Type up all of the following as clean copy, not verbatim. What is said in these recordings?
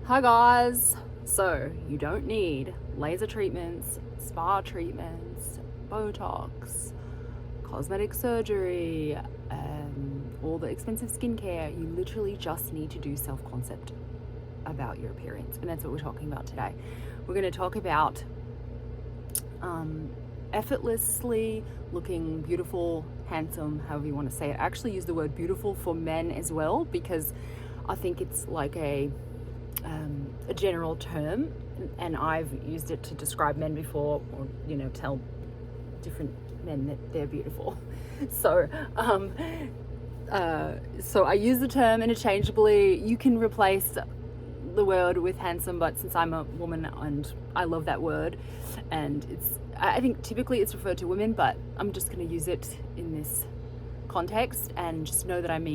Hi guys! So, you don't need laser treatments, spa treatments, Botox, cosmetic surgery, all the expensive skincare. You literally just need to do self-concept about your appearance, and that's what we're talking about today. We're going to talk about effortlessly looking beautiful, handsome, however you want to say it. I actually use the word beautiful for men as well because I think it's like a general term, and I've used it to describe men before, or tell different men that they're beautiful. So I use the term interchangeably. You can replace the word with handsome, but since I'm a woman and I love that word, and I think typically it's referred to women, but I'm just going to use it in this context and just know that I'm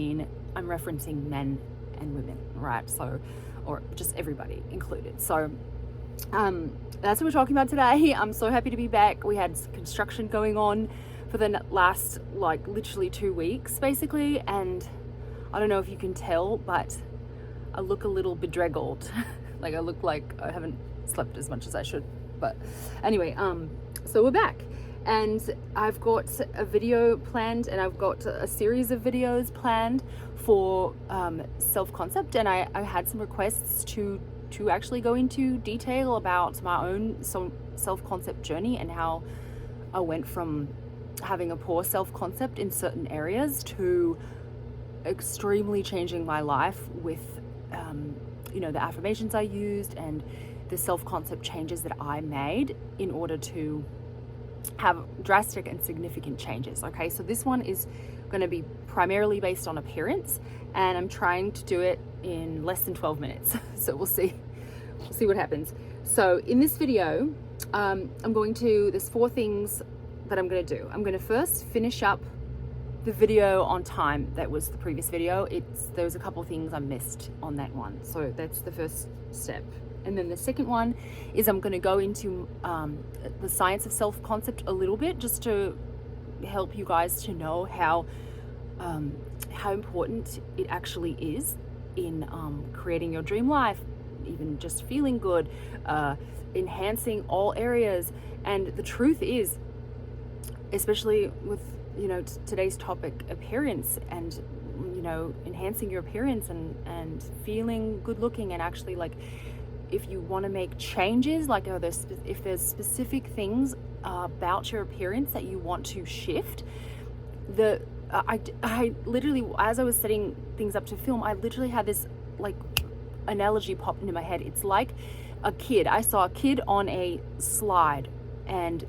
referencing men and women, right? So, or just everybody included. So that's what we're talking about today. I'm so happy to be back. We had construction going on for the last literally 2 weeks basically, and I don't know if you can tell, but I look a little bedraggled. I look like I haven't slept as much as I should. But anyway, so we're back, and I've got a video planned, and I've got a series of videos planned for self-concept, and I had some requests to actually go into detail about my own self-concept journey and how I went from having a poor self-concept in certain areas to extremely changing my life with the affirmations I used and the self-concept changes that I made in order to have drastic and significant changes. Okay, so this one is going to be primarily based on appearance, and I'm trying to do it in less than 12 minutes. So we'll see what happens. So in this video, there's 4 things that I'm going to do. I'm going to first finish up the video on time. That was the previous video. There was a couple of things I missed on that one. So that's the first step. And then the second one is I'm going to go into the science of self-concept a little bit, just to help you guys to know how important it actually is in creating your dream life, even just feeling good, enhancing all areas. And the truth is, especially with today's topic, appearance, and enhancing your appearance and feeling good looking, and actually if you want to make changes, if there's specific things about your appearance that you want to shift, I literally, as I was setting things up to film, I literally had this analogy pop into my head. It's like a kid. I saw a kid on a slide, and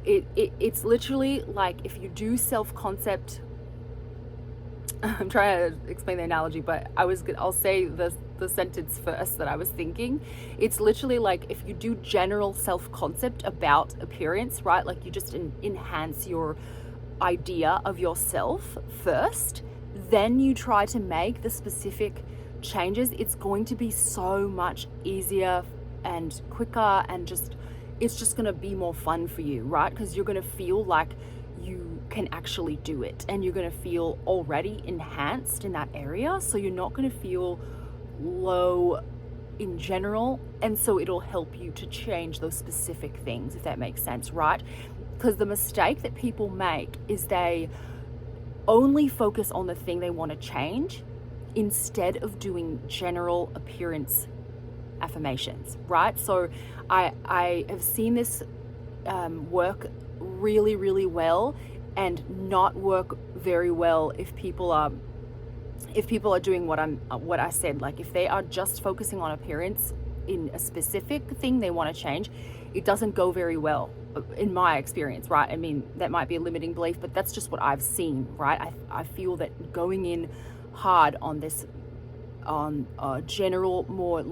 it's literally like if you do self-concept. I'm trying to explain the analogy, but I'll say the sentence first that I was thinking. It's literally like if you do general self-concept about appearance, right? You just enhance your idea of yourself first, then you try to make the specific changes. It's going to be so much easier and quicker, and it's just going to be more fun for you, right? Because you're going to feel like you can actually do it, and you're going to feel already enhanced in that area, so you're not going to feel low in general, and so it'll help you to change those specific things, if that makes sense, right? Because the mistake that people make is they only focus on the thing they want to change instead of doing general appearance affirmations, right? So I have seen this work really, really well, and not work very well if people are doing what I said. If they are just focusing on appearance in a specific thing they want to change, it doesn't go very well, in my experience, right? I mean, that might be a limiting belief, but that's just what I've seen, right? I feel that going in hard on this, on general, more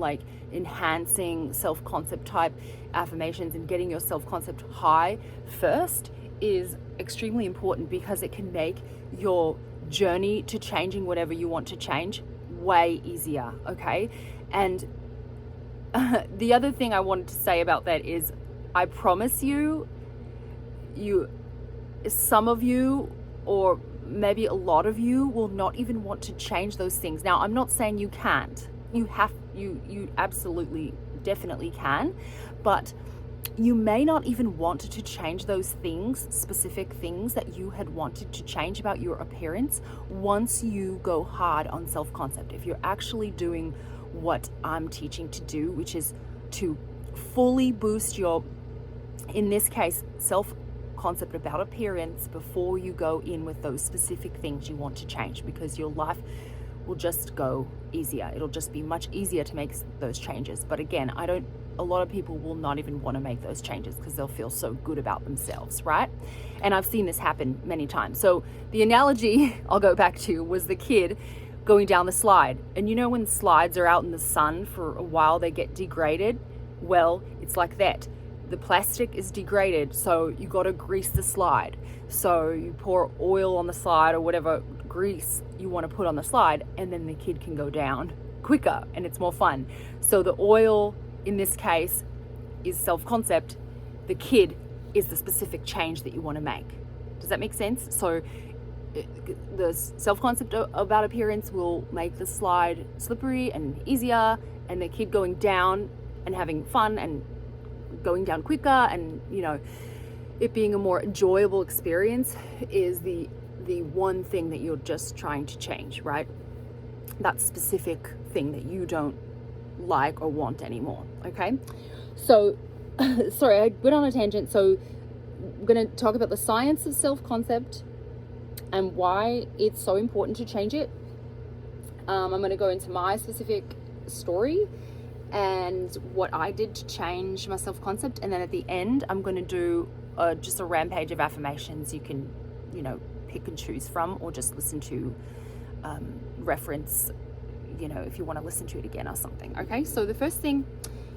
enhancing self-concept type affirmations and getting your self-concept high first is extremely important, because it can make your journey to changing whatever you want to change way easier, okay? And the other thing I wanted to say about that is, I promise you, some of you, or maybe a lot of you, will not even want to change those things. Now, I'm not saying you can't, you absolutely definitely can, but you may not even want to change those things, specific things that you had wanted to change about your appearance once you go hard on self-concept. If you're actually doing what I'm teaching to do, which is to fully boost your, in this case, self-concept about appearance before you go in with those specific things you want to change, because your life will just go easier. It'll just be much easier to make those changes. But again, a lot of people will not even want to make those changes because they'll feel so good about themselves, right? And I've seen this happen many times. So the analogy I'll go back to was the kid going down the slide. And you know, when slides are out in the sun for a while, they get degraded. Well, it's like that. The plastic is degraded, so you got to grease the slide. So you pour oil on the slide or whatever grease you want to put on the slide, and then the kid can go down quicker and it's more fun. So the oil in this case is self-concept. The kid is the specific change that you want to make. Does that make sense? So the self-concept about appearance will make the slide slippery and easier, and the kid going down and having fun and going down quicker, and it being a more enjoyable experience is the one thing that you're just trying to change, right? That specific thing that you don't like or want anymore. Okay, so sorry, I went on a tangent. So I'm going to talk about the science of self-concept and why it's so important to change it. I'm going to go into my specific story and what I did to change my self-concept, and then at the end I'm going to do just a rampage of affirmations you can pick and choose from, or just listen to, reference, if you want to listen to it again or something. Okay, so the first thing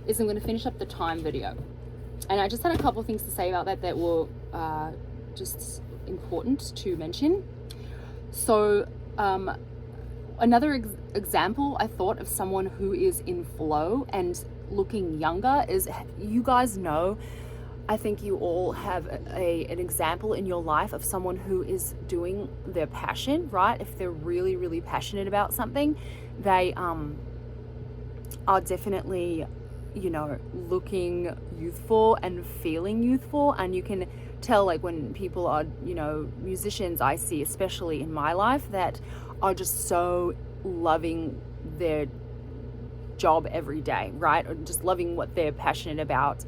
is I'm going to finish up the time video, and I just had a couple of things to say about that were just important to mention. So another example I thought of someone who is in flow and looking younger is, you guys know, I think you all have an example in your life of someone who is doing their passion, right? If they're really, really passionate about something, they are definitely, looking youthful and feeling youthful. And you can tell, like, when people are, musicians, I see, especially in my life, that are just so loving their job every day, right? Or just loving what they're passionate about.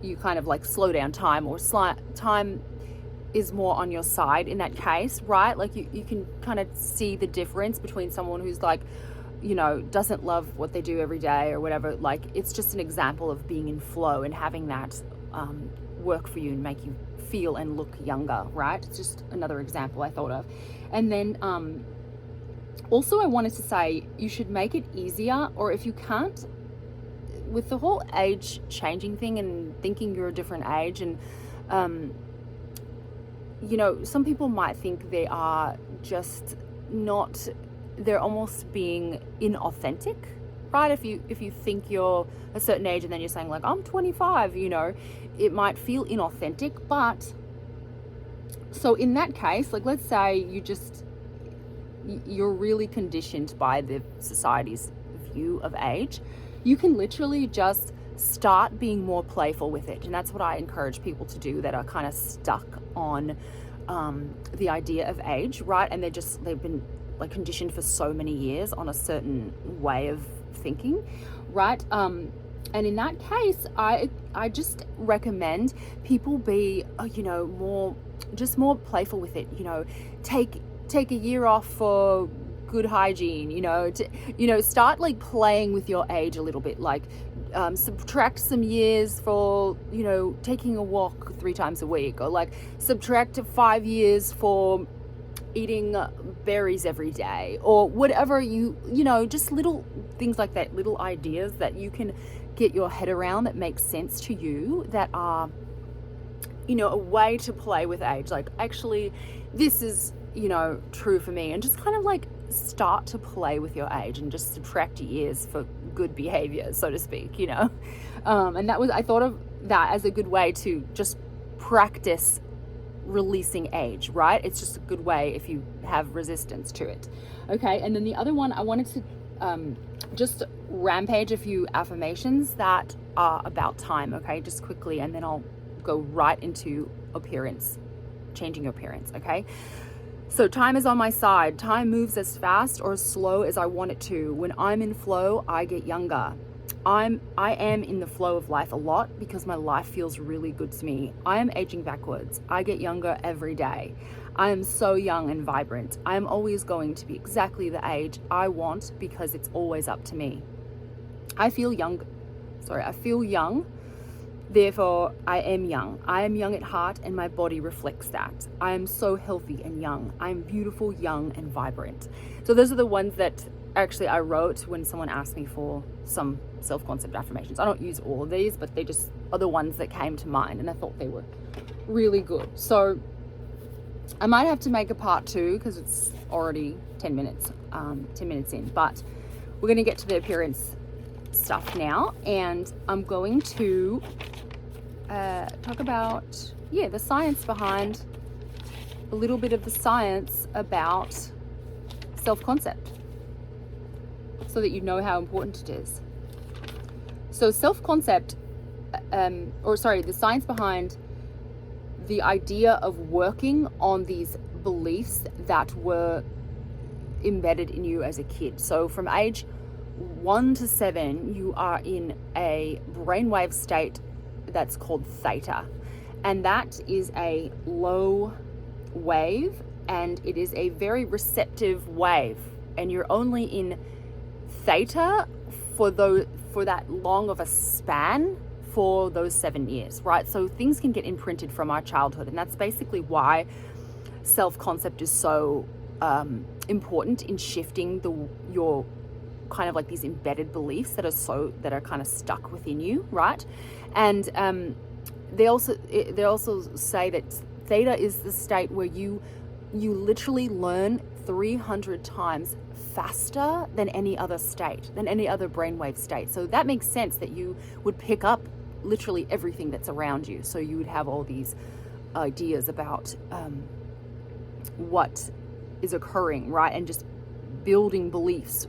You kind of like slow down time, or time is more on your side in that case, right? Like you can kind of see the difference between someone who's like, doesn't love what they do every day or whatever. Like, it's just an example of being in flow and having that work for you and make you feel and look younger, right? It's just another example I thought of. And then also I wanted to say, you should make it easier, or if you can't, with the whole age changing thing and thinking you're a different age, and some people might think they are just not, they're almost being inauthentic, right? If you think you're a certain age and then you're saying like, I'm 25, it might feel inauthentic. But so in that case, like, let's say you're really conditioned by the society's view of age, you can literally just start being more playful with it. And that's what I encourage people to do that are kind of stuck on the idea of age, right? And they've been like conditioned for so many years on a certain way of thinking, right? And in that case, I just recommend people be, more playful with it. Take a year off for good hygiene, start like playing with your age a little bit, like subtract some years for, taking a walk 3 times a week, or like subtract 5 years for eating berries every day, or whatever just little things like that, little ideas that you can get your head around that makes sense to you, that are, a way to play with age. Like, actually, this is, true for me, and just kind of like start to play with your age and just subtract years for good behavior, so to speak, and I thought of that as a good way to just practice releasing age, right? It's just a good way if you have resistance to it. Okay, and then the other one I wanted to just rampage a few affirmations that are about time, okay, just quickly, and then I'll go right into appearance, changing your appearance, okay? So time is on my side. Time moves as fast or as slow as I want it to. When I'm in flow, I get younger. I am in the flow of life a lot because my life feels really good to me. I am aging backwards. I get younger every day. I am so young and vibrant. I am always going to be exactly the age I want because it's always up to me. I feel young. Therefore, I am young. I am young at heart and my body reflects that. I am so healthy and young. I am beautiful, young, and vibrant. So those are the ones that actually I wrote when someone asked me for some self-concept affirmations. I don't use all of these, but they just are the ones that came to mind, and I thought they were really good. So I might have to make a part 2 because it's already 10 minutes in, but we're going to get to the appearance stuff now, and I'm going to talk about the science behind, a little bit of the science about self-concept, so that you know how important it is. So self-concept, the science behind the idea of working on these beliefs that were embedded in you as a kid. So from age 1 to 7, you are in a brainwave state that's called theta. And that is a low wave, and it is a very receptive wave. And you're only in theta for that long of a span for those 7 years, right? So things can get imprinted from our childhood, and that's basically why self-concept is so important in shifting your kind of like these embedded beliefs that are kind of stuck within you, right? And they also say that theta is the state where you literally learn 300 times faster than any other brainwave state. So that makes sense that you would pick up literally everything that's around you. So you would have all these ideas about what is occurring, right? And just building beliefs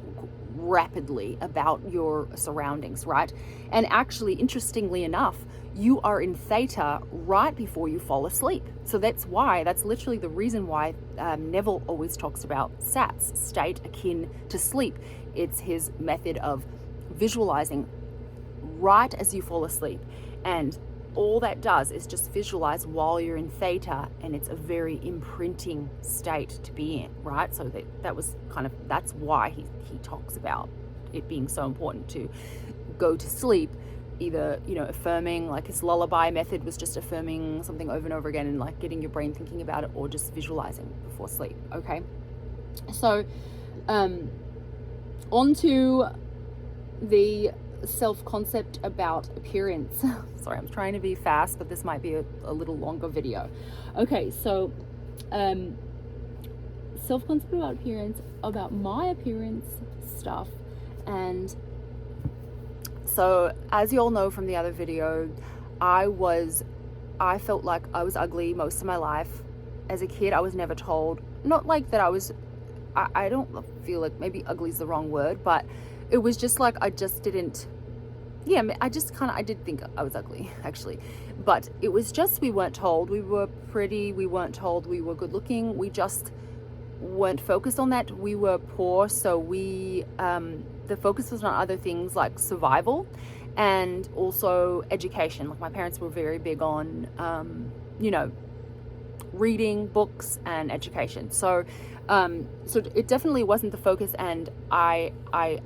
rapidly about your surroundings, right? And actually, interestingly enough, you are in theta right before you fall asleep. So that's literally the reason why Neville always talks about SATs, state akin to sleep. It's his method of visualizing right as you fall asleep. And all that does is just visualize while you're in theta, and it's a very imprinting state to be in, right? So that's why he talks about it being so important to go to sleep, either, affirming, like his lullaby method was just affirming something over and over again and like getting your brain thinking about it, or just visualizing before sleep, okay? So onto the self-concept about appearance. Sorry, I'm trying to be fast, but this might be a little longer video. Okay, so self-concept about appearance, about my appearance stuff. And so as you all know from the other video, I felt like I was ugly most of my life. As a kid, I was never told, not like that I don't feel like, maybe ugly is the wrong word, but it was just like I did think I was ugly, actually. But it was just, we weren't told we were pretty, we weren't told we were good looking, we just weren't focused on that. We were poor, so the focus was on other things like survival and also education. Like my parents were very big on, reading books and education. So it definitely wasn't the focus, and I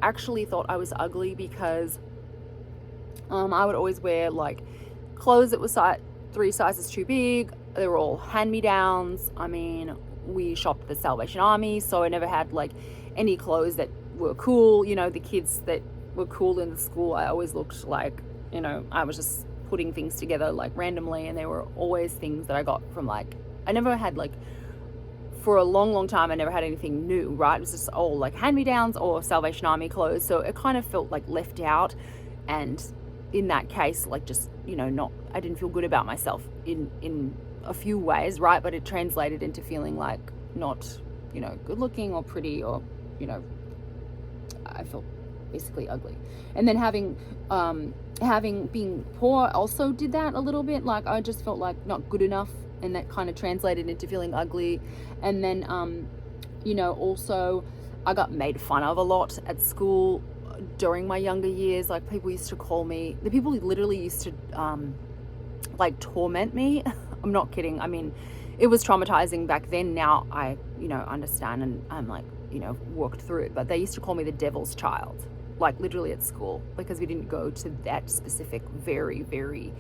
actually thought I was ugly because I would always wear like clothes that were 3 sizes too big. They were all hand-me-downs. I mean, we shopped at the Salvation Army, so I never had like any clothes that were cool. The kids that were cool in the school, I always looked like, I was just putting things together like randomly, and there were always things that I got from like, I never had like, for a long, long time, I never had anything new, right? It was just all like hand-me-downs or Salvation Army clothes. So it kind of felt like left out. And in that case, like just, I didn't feel good about myself in a few ways, right? But it translated into feeling like not, good looking or pretty, or, I felt basically ugly. And then having being poor also did that a little bit. Like I just felt like not good enough, and that kind of translated into feeling ugly. And then also I got made fun of a lot at school during my younger years. Like people used to call me, the people literally used to like torment me. I'm not kidding. I mean, it was traumatizing back then. Now I understand, and I'm like worked through it. But they used to call me the devil's child, like literally at school, because we didn't go to that specific very, very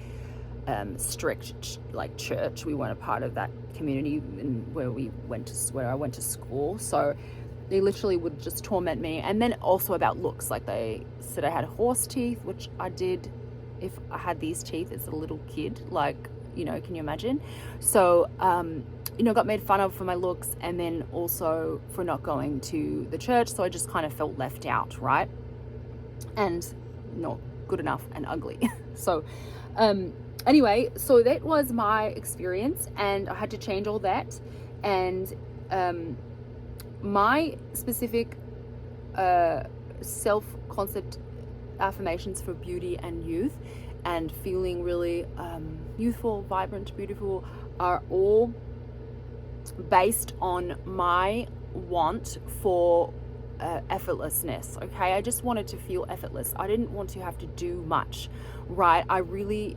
strict like church. We weren't a part of that community where I went to school. So they literally would just torment me. And then also about looks, like they said I had horse teeth, which I did. If I had these teeth as a little kid, like can you imagine? So got made fun of for my looks, and then also for not going to the church. So I just kind of felt left out, right? And not good enough and ugly. So anyway, so that was my experience, and I had to change all that. And my specific self-concept affirmations for beauty and youth and feeling really youthful, vibrant, beautiful are all based on my want for effortlessness. Okay, I just wanted to feel effortless. I didn't want to have to do much, right? I really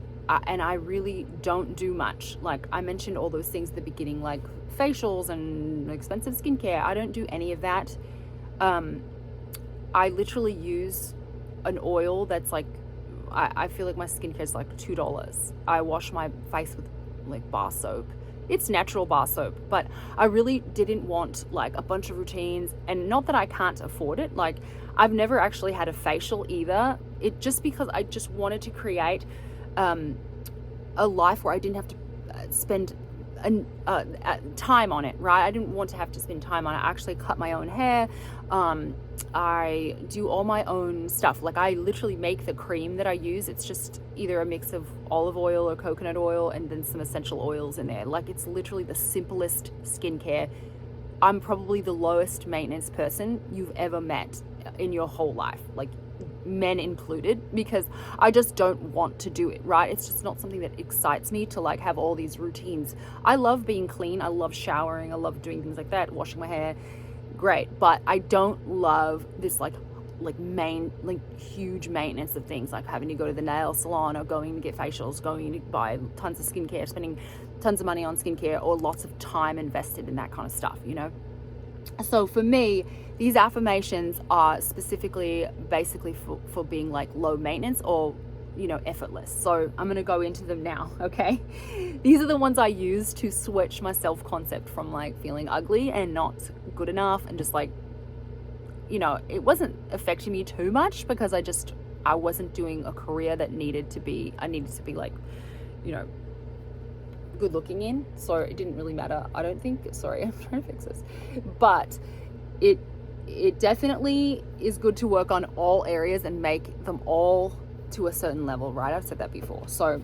don't do much. Like I mentioned all those things at the beginning, like facials and expensive skincare. I don't do any of that. I literally use an oil that's like, I feel like my skincare is like $2. I wash my face with like bar soap. It's natural bar soap, but I really didn't want like a bunch of routines, and not that I can't afford it. Like I've never actually had a facial either. It just because I just wanted to create a life where I didn't have to spend time on it, right? I didn't want to have to spend time on it. I actually cut my own hair. I do all my own stuff. Like I literally make the cream that I use. It's just either a mix of olive oil or coconut oil and then some essential oils in there. Like it's literally the simplest skincare. I'm probably the lowest maintenance person you've ever met in your whole life, like men included, because I just don't want to do it, right? It's just not something that excites me to like have all these routines. I love being clean. I love showering. I love doing things like that, washing my hair. Great. But I don't love this like huge maintenance of things, like having to go to the nail salon or going to get facials, going to buy tons of skincare, spending tons of money on skincare, or lots of time invested in that kind of stuff, So for me, these affirmations are specifically basically for being like low maintenance or effortless. So I'm going to go into them now. Okay. These are the ones I use to switch my self-concept from like feeling ugly and not good enough, and just like, it wasn't affecting me too much because I wasn't doing a career that I needed to be like, good looking in. So it didn't really matter. I don't think, sorry, I'm trying to fix this, but it definitely is good to work on all areas and make them all to a certain level, right? I've said that before. So,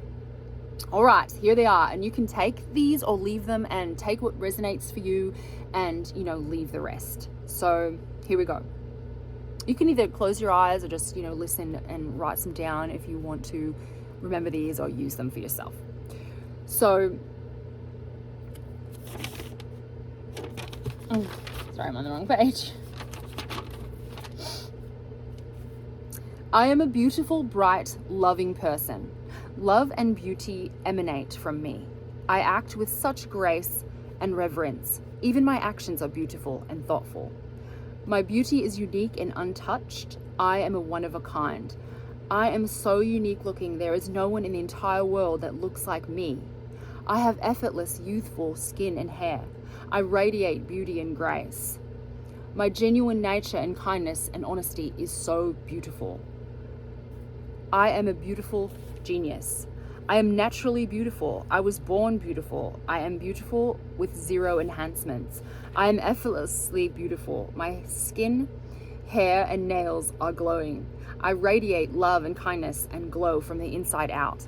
all right, here they are. And you can take these or leave them, and take what resonates for you and, leave the rest. So here we go. You can either close your eyes or just, listen and write some down if you want to remember these or use them for yourself. So, sorry, I'm on the wrong page. I am a beautiful, bright, loving person. Love and beauty emanate from me. I act with such grace and reverence. Even my actions are beautiful and thoughtful. My beauty is unique and untouched. I am a one of a kind. I am so unique looking. There is no one in the entire world that looks like me. I have effortless, youthful skin and hair. I radiate beauty and grace. My genuine nature and kindness and honesty is so beautiful. I am a beautiful genius. I am naturally beautiful. I was born beautiful. I am beautiful with zero enhancements. I am effortlessly beautiful. My skin, hair, and nails are glowing. I radiate love and kindness and glow from the inside out.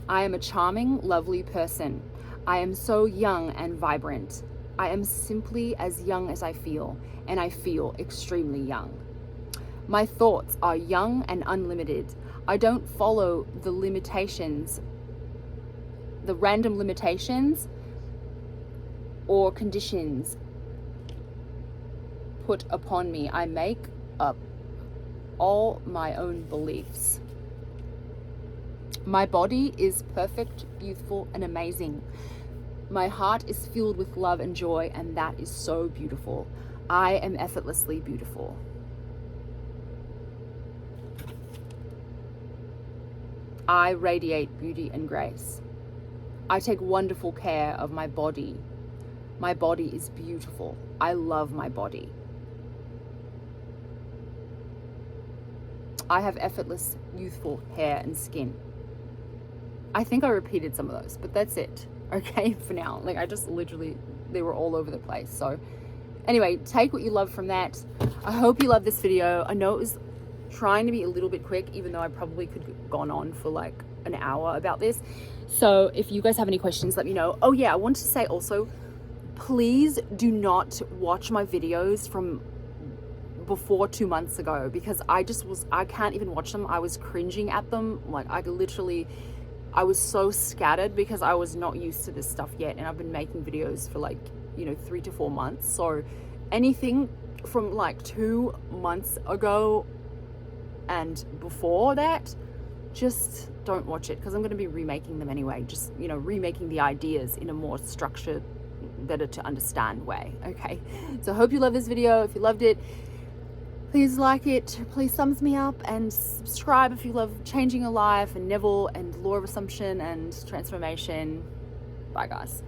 I am a charming, lovely person. I am so young and vibrant. I am simply as young as I feel, and I feel extremely young. My thoughts are young and unlimited. I don't follow the limitations, the random limitations or conditions put upon me. I make up all my own beliefs. My body is perfect, youthful, and amazing. My heart is filled with love and joy, and that is so beautiful. I am effortlessly beautiful. I radiate beauty and grace. I take wonderful care of my body. My body is beautiful. I love my body. I have effortless, youthful hair and skin. I think I repeated some of those, but that's it. Okay, for now. Like, I just literally, they were all over the place. So anyway, take what you love from that. I hope you love this video. I know it was trying to be a little bit quick, even though I probably could have gone on for like an hour about this. So if you guys have any questions, let me know. Oh yeah, I wanted to say also, please do not watch my videos from before 2 months ago, because I can't even watch them. I was cringing at them. Like, I was so scattered because I was not used to this stuff yet, and I've been making videos for like, 3 to 4 months. So anything from like 2 months ago and before that, just don't watch it, because I'm going to be remaking them anyway. Just, remaking the ideas in a more structured, better to understand way. Okay, so I hope you love this video. If you loved it, please like it, please thumbs me up, and subscribe if you love changing your life and Neville and law of assumption and transformation. Bye guys.